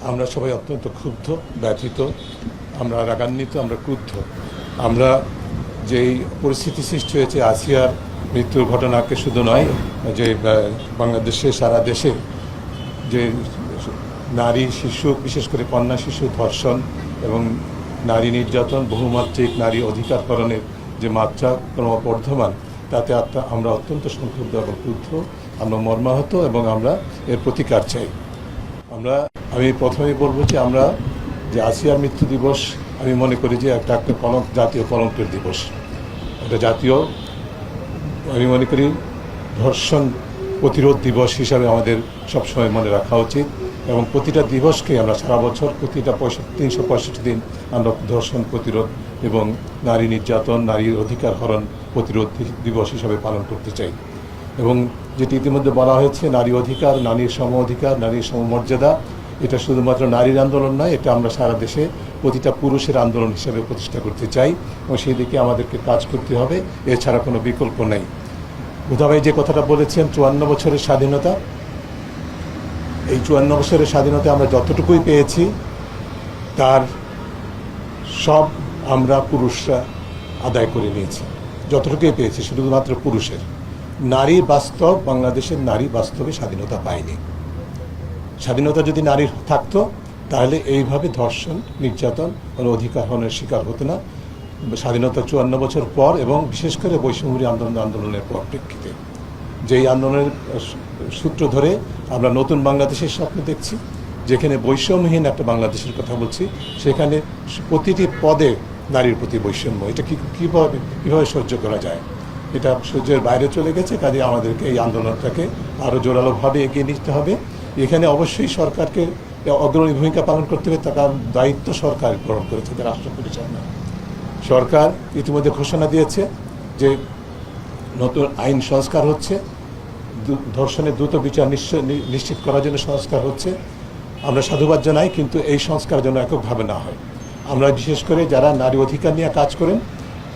আমরা সবাই অত্যন্ত ক্ষুব্ধ, ব্যথিত, আমরা রাগান্বিত, আমরা ক্রুদ্ধ। আমরা যেই পরিস্থিতি সৃষ্টি হয়েছে আসিয়ার মৃত্যুর ঘটনাকে শুধু নয়, যে বাংলাদেশে সারা দেশে যে নারী শিশু, বিশেষ করে কন্যা শিশু ধর্ষণ এবং নারী নির্যাতন, বহুমাত্রিক নারী অধিকারকরণের যে মাত্রা ক্রমবর্ধমান, তাতে আমরা অত্যন্ত সংক্ষুব্ধ এবং ক্রুদ্ধ, আমরা মর্মাহত এবং আমরা এর প্রতিকার চাই। আমি প্রথমেই বলবো যে আমরা যে আসিয়ার মৃত্যু দিবস, আমি মনে করি যে একটা কলঙ্ক, জাতীয় কলঙ্কের দিবস। এটা জাতীয়, আমি মনে করি ধর্ষণ প্রতিরোধ দিবস হিসাবে আমাদের সবসময় মনে রাখা উচিত এবং প্রতিটা দিবসকে আমরা সারা বছর প্রতিটা 365 দিন আমরা ধর্ষণ প্রতিরোধ এবং নারী নির্যাতন, নারীর অধিকার হরণ প্রতিরোধ দিবস হিসাবে পালন করতে চাই। এবং যেটি ইতিমধ্যে বলা হয়েছে, নারী অধিকার, নারীর সম অধিকার, নারীর সমমর্যাদা, এটা শুধুমাত্র নারীর আন্দোলন নয়, এটা আমরা সারা দেশে প্রতিটা পুরুষের আন্দোলন হিসেবে প্রতিষ্ঠা করতে চাই এবং সেই দিকে আমাদেরকে কাজ করতে হবে, এছাড়া কোনো বিকল্প নেই। বুধাভাই যে কথাটা বলেছেন 54 বছরের স্বাধীনতা, এই 54 বছরের স্বাধীনতা আমরা যতটুকুই পেয়েছি তার সব আমরা পুরুষরা আদায় করে নিয়েছি, যতটুকুই পেয়েছি শুধুমাত্র পুরুষের। নারী বাস্তব, বাংলাদেশের নারী বাস্তবে স্বাধীনতা পায়নি। স্বাধীনতা যদি নারীর থাকতো তাহলে এইভাবে ধর্ষণ, নির্যাতন ও অধিকার হরণের শিকার হতো না। স্বাধীনতা 54 বছর পর এবং বিশেষ করে বৈষম্য আন্দোলনের পরিপ্রেক্ষিতে, যেই আন্দোলনের সূত্র ধরে আমরা নতুন বাংলাদেশের স্বপ্ন দেখছি, যেখানে বৈষম্যহীন একটা বাংলাদেশের কথা বলছি, সেখানে প্রতিটি পদে নারীর প্রতি বৈষম্য, এটা কীভাবে সহ্য করা যায়? এটা সহ্যের বাইরে চলে গেছে। কাজে আমাদেরকে এই আন্দোলনটাকে আরও জোরালোভাবে এগিয়ে নিতে হবে। এখানে অবশ্যই সরকারকে অগ্রণী ভূমিকা পালন করতে হবে, তার দায়িত্ব সরকার গ্রহণ করেছে, রাষ্ট্র পরিচালনা। সরকার ইতিমধ্যে ঘোষণা দিয়েছে যে নতুন আইন সংস্কার হচ্ছে, ধর্ষণের দ্রুত বিচার নিশ্চিত করার জন্য সংস্কার হচ্ছে। আমরা সাধুবাদ জানাই, কিন্তু এই সংস্কার যেন এককভাবে না হয়। আমরা বিশেষ করে যারা নারী অধিকার নিয়ে কাজ করেন,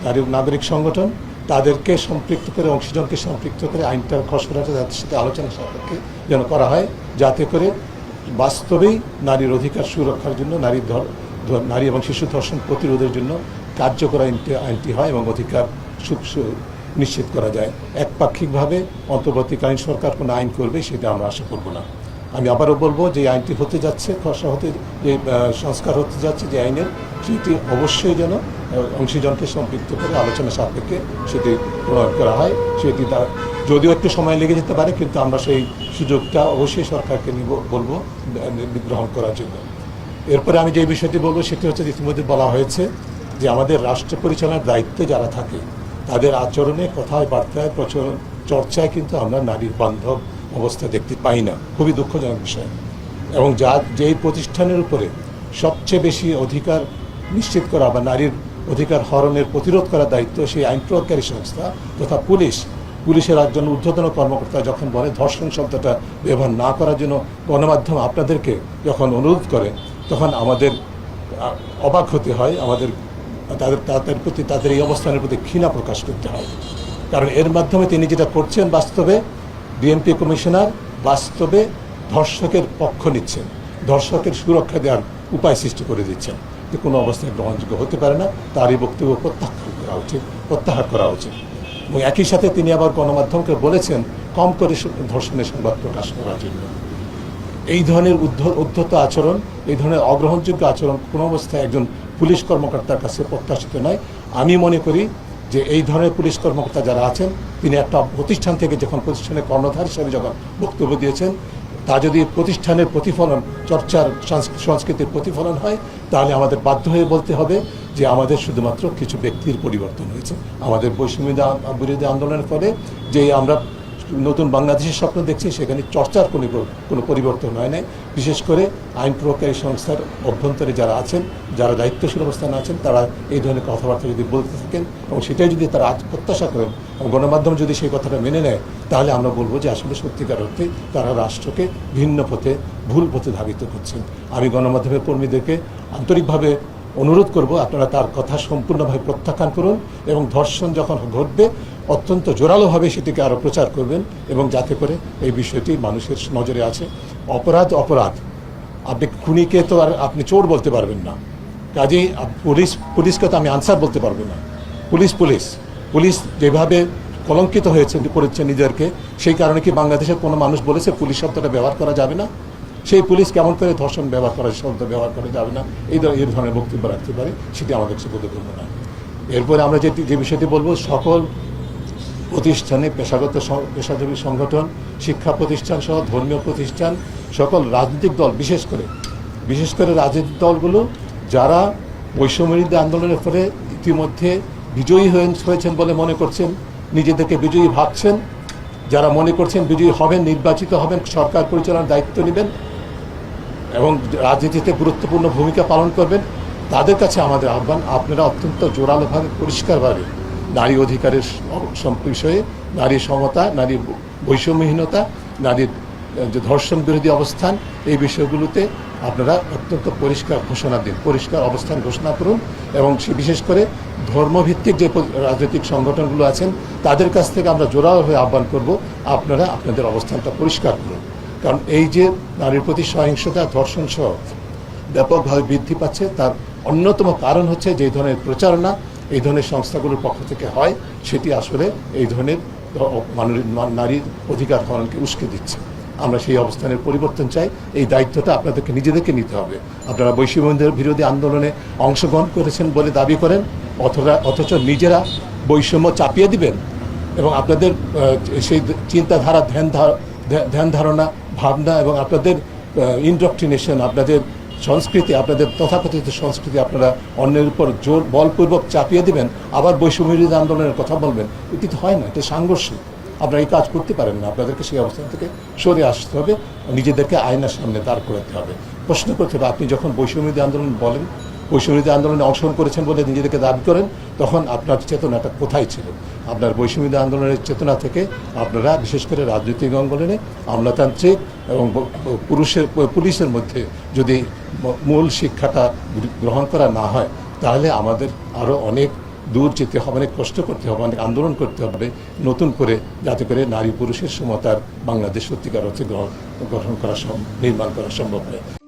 নারী নাগরিক সংগঠন, তাদেরকে সম্পৃক্ত করে, অংশীজনকে সম্পৃক্ত করে আইনটার খসড়াটা তাদের সাথে আলোচনা সাপেক্ষে যেন করা হয়, যাতে করে বাস্তবেই নারীর অধিকার সুরক্ষার জন্য, নারী এবং শিশু ধর্ষণ প্রতিরোধের জন্য কার্যকর আইনটি হয় এবং অধিকার নিশ্চিত করা যায়। একপাক্ষিকভাবে অন্তর্বর্তীকালীন সরকার কোনো আইন করবে সেটা আমরা আশা করব না। আমি আবারও বলবো যে আইনটি হতে যাচ্ছে, খসড়া হতে, যে সংস্কার হতে যাচ্ছে যে আইনের, সেটি অবশ্যই যেন অংশীজনকে সম্পৃক্ত করে আলোচনা সাপেক্ষে সেটি প্রয়োগ করা হয়। সেটি তার যদিও একটু সময় লেগে যেতে পারে, কিন্তু আমরা সেই সুযোগটা অবশ্যই সরকারকে বলবো গ্রহণ করার জন্য। এরপরে আমি যে বিষয়টি বলবো সেটি হচ্ছে, ইতিমধ্যে বলা হয়েছে যে আমাদের রাষ্ট্র পরিচালনার দায়িত্বে যারা থাকে তাদের আচরণে, কথায়, বার্তায়, চর্চায় কিন্তু আমরা নারীর বান্ধব অবস্থা দেখতে পাই না। খুবই দুঃখজনক বিষয়। এবং যেই প্রতিষ্ঠানের উপরে সবচেয়ে বেশি অধিকার নিশ্চিত করা বা নারীর অধিকার হরণের প্রতিরোধ করার দায়িত্ব, সেই আইন প্রয়োগকারী সংস্থা তথা পুলিশের একজন ঊর্ধ্বতন কর্মকর্তা যখন বলে ধর্ষণ শব্দটা ব্যবহার না করার জন্য গণমাধ্যম আপনাদেরকে যখন অনুরোধ করে, তখন আমাদের অবাক হতে হয়, আমাদের তাদের প্রতি, তাদের এই অবস্থানের প্রতি ঘৃণা প্রকাশ করতে হয়। কারণ এর মাধ্যমে তিনি যেটা করছেন, বাস্তবে ডিএমপি কমিশনার বাস্তবে ধর্ষকের পক্ষ নিচ্ছেন, ধর্ষকের সুরক্ষা দেওয়ার উপায় সৃষ্টি করে দিচ্ছেন। যে কোনো অবস্থায় গ্রহণযোগ্য হতে পারে না, তার এই বক্তব্য প্রত্যাহার করা উচিত। এবং একই সাথে তিনি আবার গণমাধ্যমকে বলেছেন কম করে ধর্ষণের সংবাদ প্রকাশ করার জন্য। এই ধরনের উদ্ধত আচরণ, এই ধরনের অগ্রহণযোগ্য আচরণ কোনো অবস্থায় একজন পুলিশ কর্মকর্তার কাছে প্রত্যাশিত নয়। আমি মনে করি যে এই ধরনের পুলিশ কর্মকর্তা যারা আছেন, তিনি একটা প্রতিষ্ঠান থেকে যখন প্রতিষ্ঠানের কর্ণধার হিসেবে যখন বক্তব্য দিয়েছেন, তা যদি প্রতিষ্ঠানের প্রতিফলন, চর্চার সংস্কৃতির প্রতিফলন হয়, তাহলে আমাদের বাধ্য হয়ে বলতে হবে যে আমাদের শুধুমাত্র কিছু ব্যক্তির পরিবর্তন হয়েছে। আমাদের বৈষম্য বিরোধী আন্দোলনের ফলে যে আমরা নতুন বাংলাদেশের স্বপ্ন দেখছি, সেখানে চর্চার কোনো পরিবর্তন হয় নাই। বিশেষ করে আইন প্রয়োগকারী সংস্থার অভ্যন্তরে যারা আছেন, যারা দায়িত্বশীল অবস্থানে আছেন, তারা এই ধরনের কথাবার্তা যদি বলতে থাকেন এবং সেটাই যদি তারা প্রত্যাশা করেন এবং গণমাধ্যম যদি সেই কথাটা মেনে নেয়, তাহলে আমরা বলবো যে আসলে সত্যিকার অর্থে তারা রাষ্ট্রকে ভিন্ন পথে, ভুল পথে ধাবিত করছেন। আমি গণমাধ্যমের কর্মীদেরকে আন্তরিকভাবে অনুরোধ করব, আপনারা তার কথা সম্পূর্ণভাবে প্রত্যাখ্যান করুন এবং ধর্ষণ যখন ঘটবে অত্যন্ত জোরালোভাবে সেটিকে আরও প্রচার করবেন এবং যাতে করে এই বিষয়টি মানুষের নজরে আছে। অপরাধ আপনি খুনিকে তো আর আপনি চোর বলতে পারবেন না। কাজেই পুলিশকে তো আমি আনসার বলতে পারবো না। পুলিশ যেভাবে কলঙ্কিত করেছে নিজেদেরকে, সেই কারণে কি বাংলাদেশের কোনো মানুষ বলেছে পুলিশ শব্দটা ব্যবহার করা যাবে না? সেই পুলিশ কেমন করে ধর্ষণ শব্দ ব্যবহার করা যাবে না, এই ধরনের বক্তব্য রাখতে পারে, সেটি আমাদের কাছে বোধগম্য নয়। এরপরে আমরা যে বিষয়টি বলবো, সকল প্রতিষ্ঠানে পেশাজীবী সংগঠন, শিক্ষা প্রতিষ্ঠান সহ ধর্মীয় প্রতিষ্ঠান, সকল রাজনৈতিক দল, বিশেষ করে রাজনৈতিক দলগুলো যারা বৈষম্যবিরোধী আন্দোলনের ফলে ইতিমধ্যে বিজয়ী হয়েছেন বলে মনে করছেন, নিজেদেরকে বিজয়ী ভাবছেন, যারা মনে করছেন বিজয়ী হবেন, নির্বাচিত হবেন, সরকার পরিচালনার দায়িত্ব নেবেন এবং রাজনীতিতে গুরুত্বপূর্ণ ভূমিকা পালন করবেন, তাদের কাছে আমাদের আহ্বান, আপনারা অত্যন্ত জোরালোভাবে, পরিষ্কারভাবে নারী অধিকারের বিষয়ে, নারী সমতা, নারী বৈষম্যহীনতা, নারীর যে ধর্ষণ বিরোধী অবস্থান, এই বিষয়গুলোতে আপনারা অত্যন্ত পরিষ্কার অবস্থান ঘোষণা করুন এবং বিশেষ করে ধর্মভিত্তিক যে রাজনৈতিক সংগঠনগুলো আছেন তাদের কাছ থেকে আমরা জোরালোভাবে আহ্বান করব, আপনারা আপনাদের অবস্থানটা পরিষ্কার করুন। কারণ এই যে নারীর প্রতি সহিংসতা, ধর্ষণ সহ ব্যাপকভাবে বৃদ্ধি পাচ্ছে, তার অন্যতম কারণ হচ্ছে যে ধরনের প্রচারণা এই ধরনের সংস্থাগুলোর পক্ষ থেকে হয়, সেটি আসলে এই ধরনের নারীর অধিকার হরণকে উস্কে দিচ্ছে। আমরা সেই অবস্থানের পরিবর্তন চাই। এই দায়িত্বটা আপনাদেরকে নিজেদেরকে নিতে হবে। আপনারা বৈষম্য বিরোধী আন্দোলনে অংশগ্রহণ করেছেন বলে দাবি করেন, অথচ বৈষম্য চাপিয়ে দিবেন এবং আপনাদের সেই চিন্তাধারা, ধ্যান ধারণা, ভাবনা এবং আপনাদের ইনডক্ট্রিনেশন, আপনাদের সংস্কৃতি, আপনাদের তথাকথিত সংস্কৃতি আপনারা অন্যের উপর বলপূর্বক চাপিয়ে দিবেন, আবার বৈষম্য বিরোধী আন্দোলনের কথা বলবেন। এটি তো হয় না, এটা সাংঘর্ষিক। আপনারা এই কাজ করতে পারেন না। আপনাদেরকে সেই অবস্থান থেকে সরে আসতে হবে, নিজেদেরকে আয়নার সামনে দাঁড় করাতে হবে, প্রশ্ন করতে হবে। আপনি যখন বৈষম্যবিরোধী আন্দোলন বলেন, বৈষম্যবিরোধী আন্দোলনে অংশগ্রহণ করেছেন বলে নিজেদেরকে দাবি করেন, তখন আপনার চেতনাটা কোথায় ছিল? আপনার বৈষম্যবিরোধী আন্দোলনের চেতনা থেকে আপনারা বিশেষ করে রাজনৈতিক অঙ্গনে আমলাতান্ত্রিক এবং পুলিশের মধ্যে যদি মূল শিক্ষাটা গ্রহণ করা না হয়, তাহলে আমাদের আরও অনেক দূর যেতে হবে, অনেক কষ্ট করতে হবে, অনেক আন্দোলন করতে হবে নতুন করে, যাতে করে নারী পুরুষের সমতার বাংলাদেশ সত্যিকার অর্থে নির্মাণ করা সম্ভব হয়।